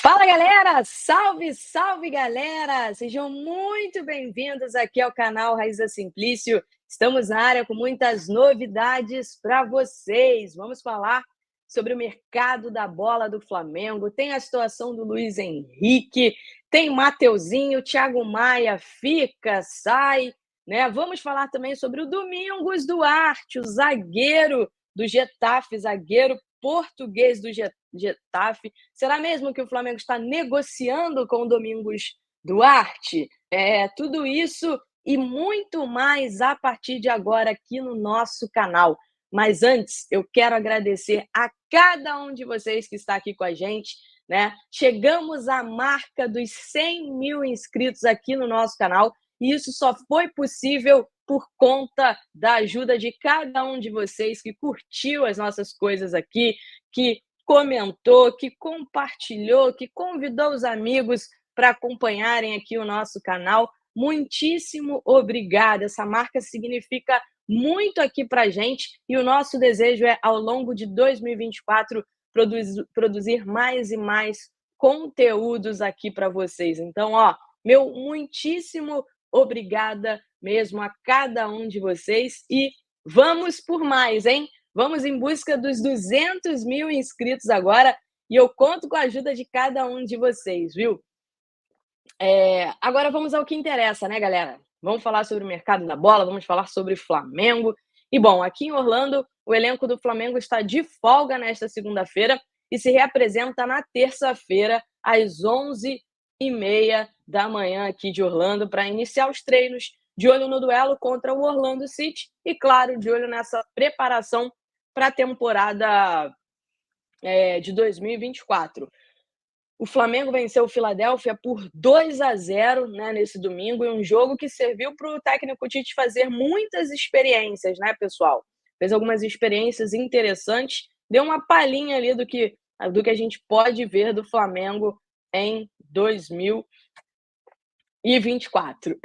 Fala galera! Salve, salve galera! Sejam muito bem-vindos aqui ao canal Raiz da Simplício. Estamos na área com muitas novidades para vocês. Vamos falar sobre o mercado da bola do Flamengo. Tem a situação do Luiz Henrique, tem Mateuzinho, Thiago Maia fica, sai, né? Vamos falar também sobre o Domingos Duarte, o zagueiro do Getafe, zagueiro português do Getafe. Será mesmo que o Flamengo está negociando com o Domingos Duarte? Tudo isso e muito mais a partir de agora aqui no nosso canal. Mas antes, eu quero agradecer a cada um de vocês que está aqui com a gente, né? Chegamos à marca dos 100 mil inscritos aqui no nosso canal e isso só foi possível por conta da ajuda de cada um de vocês que curtiu as nossas coisas aqui, que comentou, que compartilhou, que convidou os amigos para acompanharem aqui o nosso canal. Muitíssimo obrigada. Essa marca significa muito aqui para a gente e o nosso desejo é, ao longo de 2024, produzir mais e mais conteúdos aqui para vocês. Então, meu muitíssimo obrigada mesmo a cada um de vocês e vamos por mais, hein? Vamos em busca dos 200 mil inscritos agora e eu conto com a ajuda de cada um de vocês, viu? Agora vamos ao que interessa, né, galera? Vamos falar sobre o mercado da bola, vamos falar sobre Flamengo. E, bom, aqui em Orlando, o elenco do Flamengo está de folga nesta segunda-feira e se reapresenta na terça-feira, às 11h30 da manhã aqui de Orlando, para iniciar os treinos, de olho no duelo contra o Orlando City e, claro, de olho nessa preparação para a temporada de 2024. O Flamengo venceu o Philadelphia por 2-0, né, nesse domingo, em um jogo que serviu para o técnico Tite fazer muitas experiências, né, pessoal? Fez algumas experiências interessantes, deu uma palhinha ali do que a gente pode ver do Flamengo em 2024.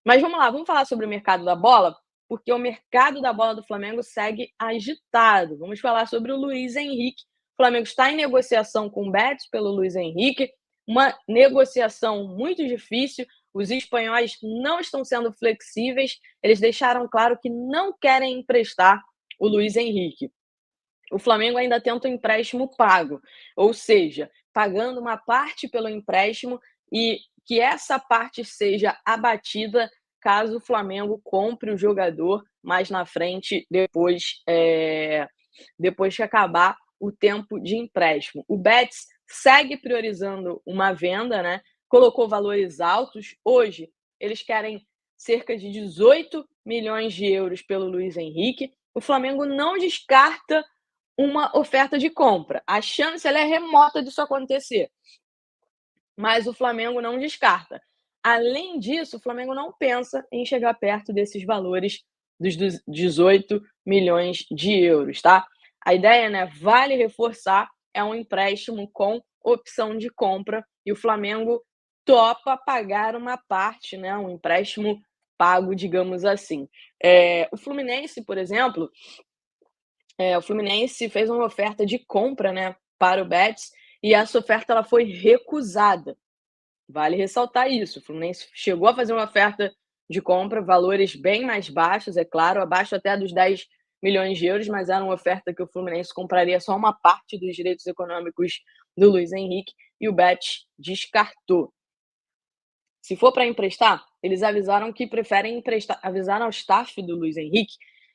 Mas vamos lá, vamos falar sobre o mercado da bola, porque o mercado da bola do Flamengo segue agitado. Vamos falar sobre o Luiz Henrique. O Flamengo está em negociação com o Betis pelo Luiz Henrique, uma negociação muito difícil. Os espanhóis não estão sendo flexíveis, eles deixaram claro que não querem emprestar o Luiz Henrique. O Flamengo ainda tenta um empréstimo pago, ou seja, pagando uma parte pelo empréstimo e que essa parte seja abatida caso o Flamengo compre o jogador mais na frente, depois que acabar o tempo de empréstimo. O Betis segue priorizando uma venda, né? Colocou valores altos. Hoje, eles querem cerca de 18 milhões de euros pelo Luiz Henrique. O Flamengo não descarta uma oferta de compra. A chance é remota disso acontecer, mas o Flamengo não descarta. Além disso, o Flamengo não pensa em chegar perto desses valores dos 18 milhões de euros, tá? A ideia, né, vale reforçar, é um empréstimo com opção de compra e o Flamengo topa pagar uma parte, né, um empréstimo pago, digamos assim. O Fluminense, por exemplo, o Fluminense fez uma oferta de compra, né, para o Betis e essa oferta ela foi recusada. Vale ressaltar isso. O Fluminense chegou a fazer uma oferta de compra, valores bem mais baixos, é claro, abaixo até dos 10 milhões de euros, mas era uma oferta que o Fluminense compraria só uma parte dos direitos econômicos do Luiz Henrique e o Betis descartou. Se for para emprestar, eles avisaram que preferem emprestar, avisaram ao staff do Luiz Henrique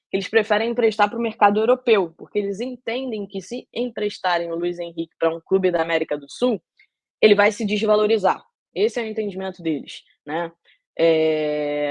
que eles preferem emprestar para o mercado europeu, porque eles entendem que se emprestarem o Luiz Henrique para um clube da América do Sul, ele vai se desvalorizar. Esse é o entendimento deles, né?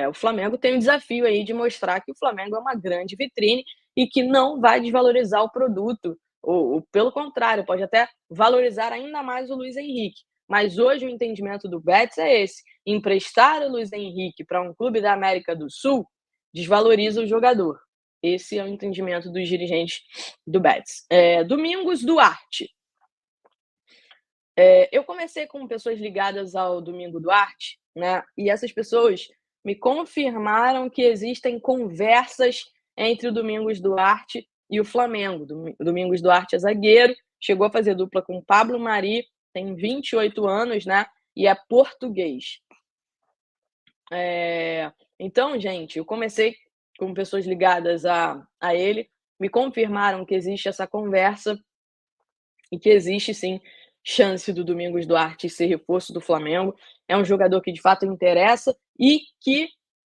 O Flamengo tem um desafio aí de mostrar que o Flamengo é uma grande vitrine e que não vai desvalorizar o produto, ou pelo contrário, pode até valorizar ainda mais o Luiz Henrique. Mas hoje o entendimento do Betis é esse: emprestar o Luiz Henrique para um clube da América do Sul desvaloriza o jogador. Esse é o entendimento dos dirigentes do Betis. Domingos Duarte. Eu conversei com pessoas ligadas ao Domingo Duarte, né? E essas pessoas me confirmaram que existem conversas entre o Domingos Duarte e o Flamengo. O Domingos Duarte é zagueiro, chegou a fazer dupla com o Pablo Mari tem 28 anos, né, e é português. Então, gente, eu comecei com pessoas ligadas a ele, me confirmaram que existe essa conversa e que existe sim chance do Domingos Duarte ser reforço do Flamengo. É um jogador que de fato interessa e que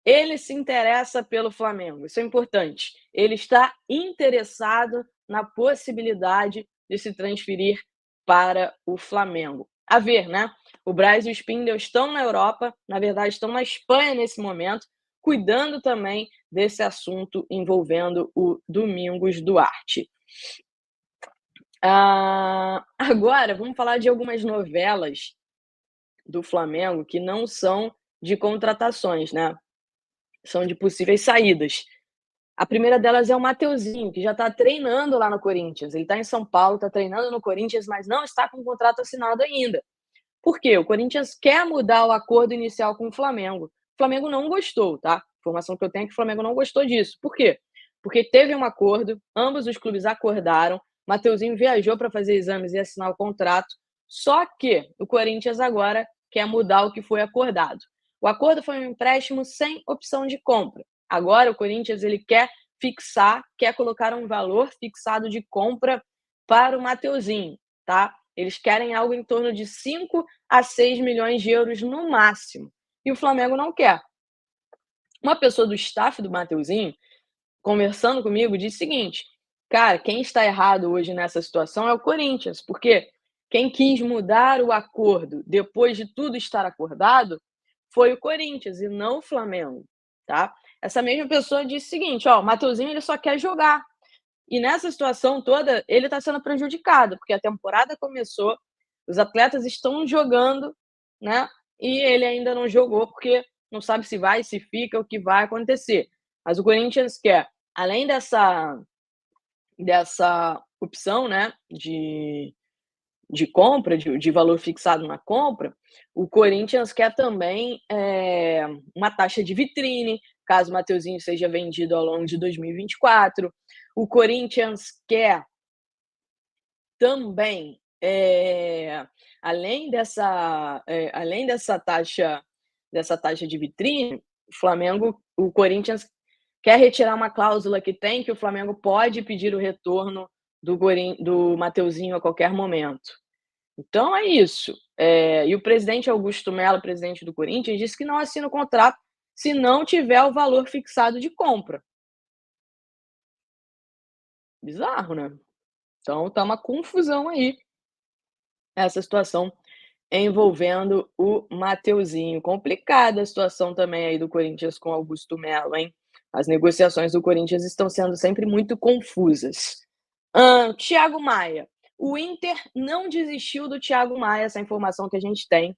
ele se interessa pelo Flamengo. Isso é importante. Ele está interessado na possibilidade de se transferir para o Flamengo. A ver, né? O Braz e o Spindel estão na Europa, na verdade estão na Espanha nesse momento, cuidando também desse assunto envolvendo o Domingos Duarte. Agora vamos falar de algumas novelas do Flamengo que não são de contratações, né, são de possíveis saídas. A primeira delas é o Mateuzinho, que já está treinando lá no Corinthians. Ele está em São Paulo, está treinando no Corinthians, mas não está com o contrato assinado ainda. Por quê? O Corinthians quer mudar o acordo inicial com o Flamengo. O Flamengo não gostou, tá? A informação que eu tenho é que o Flamengo não gostou disso. Por quê? Porque teve um acordo, ambos os clubes acordaram, Mateuzinho viajou para fazer exames e assinar o contrato, só que o Corinthians agora quer mudar o que foi acordado. O acordo foi um empréstimo sem opção de compra. Agora o Corinthians ele quer fixar, quer colocar um valor fixado de compra para o Mateuzinho, tá? Eles querem algo em torno de 5 a 6 milhões de euros no máximo. E o Flamengo não quer. Uma pessoa do staff do Mateuzinho, conversando comigo, disse o seguinte: cara, quem está errado hoje nessa situação é o Corinthians, porque quem quis mudar o acordo depois de tudo estar acordado foi o Corinthians e não o Flamengo, tá? Essa mesma pessoa disse o seguinte: ó, o Mateuzinho ele só quer jogar. E nessa situação toda, ele está sendo prejudicado, porque a temporada começou, os atletas estão jogando, né? E ele ainda não jogou, porque não sabe se vai, se fica, o que vai acontecer. Mas o Corinthians quer, além dessa opção, né? De compra, de valor fixado na compra, o Corinthians quer também uma taxa de vitrine, caso o Mateuzinho seja vendido ao longo de 2024. O Corinthians quer também, além dessa taxa de vitrine, o Corinthians quer retirar uma cláusula que tem, que o Flamengo pode pedir o retorno do Mateuzinho a qualquer momento. Então é isso. E o presidente Augusto Melo, presidente do Corinthians, disse que não assina o contrato se não tiver o valor fixado de compra. Bizarro, né? Então tá uma confusão aí essa situação envolvendo o Mateuzinho. Complicada a situação também aí do Corinthians com Augusto Melo, hein? As negociações do Corinthians estão sendo sempre muito confusas. Thiago Maia. O Inter não desistiu do Thiago Maia, essa informação que a gente tem.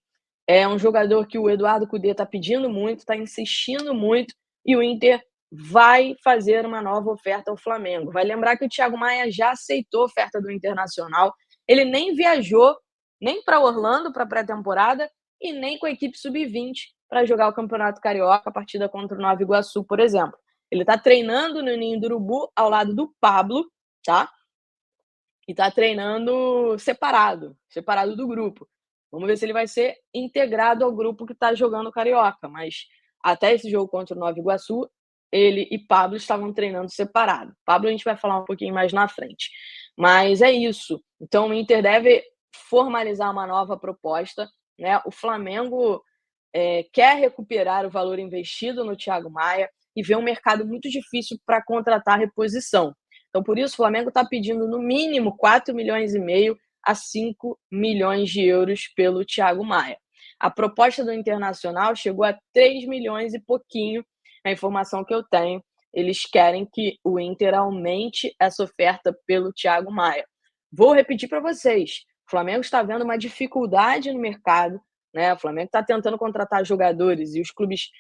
É um jogador que o Eduardo Cudê está pedindo muito, está insistindo muito, e o Inter vai fazer uma nova oferta ao Flamengo. Vai lembrar que o Thiago Maia já aceitou a oferta do Internacional, ele nem viajou nem para Orlando para pré-temporada e nem com a equipe sub-20 para jogar o Campeonato Carioca, a partida contra o Nova Iguaçu, por exemplo. Ele está treinando no Ninho do Urubu ao lado do Pablo, tá? E está treinando separado do grupo. Vamos ver se ele vai ser integrado ao grupo que está jogando o Carioca, mas até esse jogo contra o Nova Iguaçu, ele e Pablo estavam treinando separado. Pablo a gente vai falar um pouquinho mais na frente. Mas é isso. Então o Inter deve formalizar uma nova proposta, né? O Flamengo quer recuperar o valor investido no Thiago Maia e vê um mercado muito difícil para contratar reposição. Então, por isso, o Flamengo está pedindo no mínimo 4,5 milhões a 5 milhões de euros pelo Thiago Maia. A proposta do Internacional chegou a 3 milhões e pouquinho, a informação que eu tenho. Eles querem que o Inter aumente essa oferta pelo Thiago Maia. Vou repetir para vocês, o Flamengo está vendo uma dificuldade no mercado, né? O Flamengo está tentando contratar jogadores e os clubes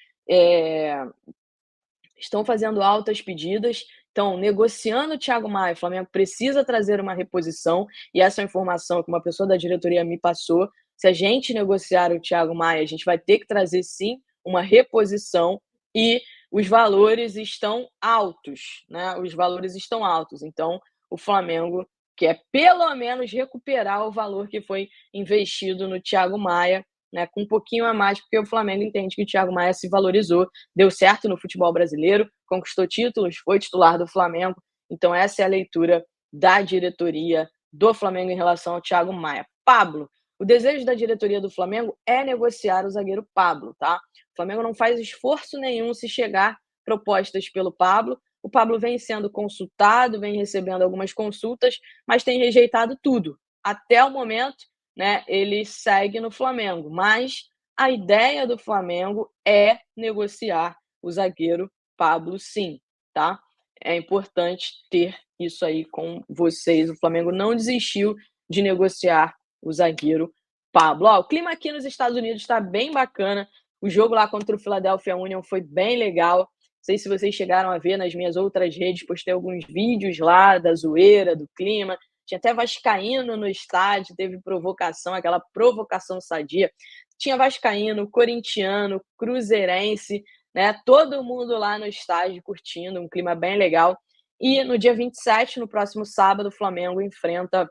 estão fazendo altas pedidas, estão negociando o Thiago Maia. O Flamengo precisa trazer uma reposição, e essa é uma informação que uma pessoa da diretoria me passou. Se a gente negociar o Thiago Maia, a gente vai ter que trazer, sim, uma reposição, e os valores estão altos, né? Os valores estão altos. Então, o Flamengo que é pelo menos recuperar o valor que foi investido no Thiago Maia, né, com um pouquinho a mais, porque o Flamengo entende que o Thiago Maia se valorizou, deu certo no futebol brasileiro, conquistou títulos, foi titular do Flamengo. Então essa é a leitura da diretoria do Flamengo em relação ao Thiago Maia. Pablo, o desejo da diretoria do Flamengo é negociar o zagueiro Pablo, tá? O Flamengo não faz esforço nenhum se chegar propostas pelo Pablo. O Pablo vem sendo consultado, vem recebendo algumas consultas, mas tem rejeitado tudo. Até o momento, né, ele segue no Flamengo, mas a ideia do Flamengo é negociar o zagueiro Pablo, sim, tá? É importante ter isso aí com vocês. O Flamengo não desistiu de negociar o zagueiro Pablo. Ó, o clima aqui nos Estados Unidos está bem bacana. O jogo lá contra o Philadelphia Union foi bem legal. Não sei se vocês chegaram a ver nas minhas outras redes, postei alguns vídeos lá da zoeira, do clima. Tinha até vascaíno no estádio, teve provocação, aquela provocação sadia. Tinha vascaíno, corintiano, cruzeirense, né? Todo mundo lá no estádio curtindo, um clima bem legal. E no dia 27, no próximo sábado, o Flamengo enfrenta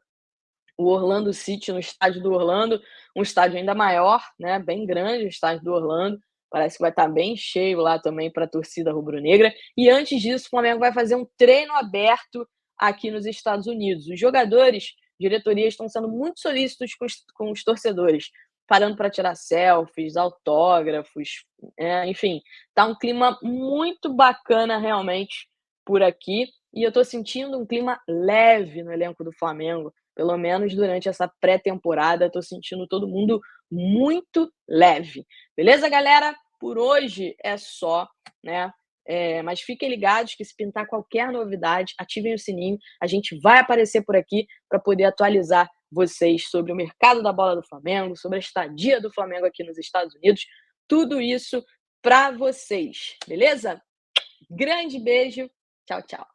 o Orlando City no estádio do Orlando, um estádio ainda maior, né? Bem grande o estádio do Orlando. Parece que vai estar bem cheio lá também para a torcida rubro-negra. E antes disso, o Flamengo vai fazer um treino aberto aqui nos Estados Unidos. Os jogadores, diretoria, estão sendo muito solícitos com os torcedores, parando para tirar selfies, autógrafos, enfim, tá um clima muito bacana realmente por aqui. E eu estou sentindo um clima leve no elenco do Flamengo, pelo menos durante essa pré-temporada. Estou sentindo todo mundo muito leve. Beleza, galera? Por hoje é só, né? Mas fiquem ligados que se pintar qualquer novidade, ativem o sininho. A gente vai aparecer por aqui para poder atualizar vocês sobre o mercado da bola do Flamengo, sobre a estadia do Flamengo aqui nos Estados Unidos. Tudo isso para vocês, beleza? Grande beijo. Tchau, tchau.